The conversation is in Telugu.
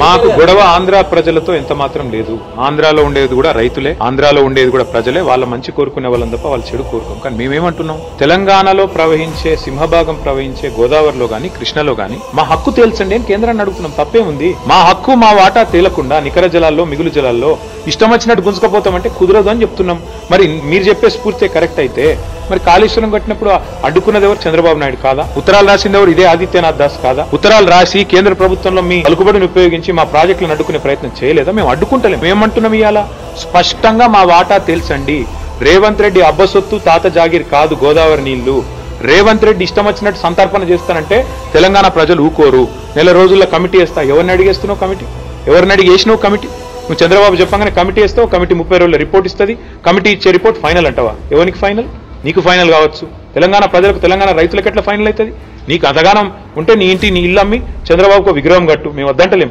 మాకు గొడవ ఆంధ్ర ప్రజలతో ఎంత మాత్రం లేదు. ఆంధ్రాలో ఉండేది కూడా రైతులే, ఆంధ్రాలో ఉండేది కూడా ప్రజలే. వాళ్ళ మంచి కోరుకునే వాళ్ళని తప్ప వాళ్ళ చెడు కోరుకోం. కానీ మేమేమంటున్నాం, తెలంగాణలో ప్రవహించే సింహభాగం ప్రవహించే గోదావరిలో గాని కృష్ణలో గాని మా హక్కు తేల్చండి అని కేంద్రాన్ని అడుగుతున్నాం. తప్పేముంది? మా హక్కు మా వాటా తేలకుండా నికర జలాల్లో మిగులు జలాల్లో ఇష్టం వచ్చినట్టు గుంజుకపోతామంటే కుదరదు అని చెప్తున్నాం. మరి మీరు చెప్పే స్ఫూర్తి కరెక్ట్ అయితే మరి కాళేశ్వరం కట్టినప్పుడు అడ్డుకున్నది ఎవరు? చంద్రబాబు నాయుడు కాదా? ఉత్తరాలు రాసింది ఎవరు? ఇదే ఆదిత్యనాథ్ దాస్ కాదా? ఉత్తరాలు రాసి కేంద్ర ప్రభుత్వంలో మీ పలుకుబడిని ఉపయోగించి మా ప్రాజెక్టులను అడ్డుకునే ప్రయత్నం చేయలేదా? మేము అడ్డుకుంటలేం. ఏమంటున్నాం ఇవాళ? స్పష్టంగా మా వాటా తెలుసండి. రేవంత్ రెడ్డి అబ్బసొత్తు తాత జాగీర్ కాదు గోదావరి నీళ్లు. రేవంత్ రెడ్డి ఇష్టం వచ్చినట్టు సంతర్పణ చేస్తానంటే తెలంగాణ ప్రజలు ఊకోరు. నెల రోజుల్లో కమిటీ వేస్తా. ఎవరిని అడిగేస్తున్నావు కమిటీ? ఎవరిని అడిగేసినావు కమిటీ? నువ్వు చంద్రబాబు చెప్పగానే కమిటీ వేస్తావు. కమిటీ 30 రోజుల రిపోర్ట్ ఇస్తుంది. కమిటీ ఇచ్చే రిపోర్ట్ ఫైనల్ అంటావా? ఎవరికి ఫైనల్? నీకు ఫైనల్ కావచ్చు. తెలంగాణ ప్రజలకు, తెలంగాణ రైతులకు ఎట్లా ఫైనల్ అవుతుంది? నీకు అంతగానం ఉంటే నీ ఇంటి నీ ఇల్లు అమ్మి చంద్రబాబుకు విగ్రహం కట్టు. మేము వద్దంటలేం.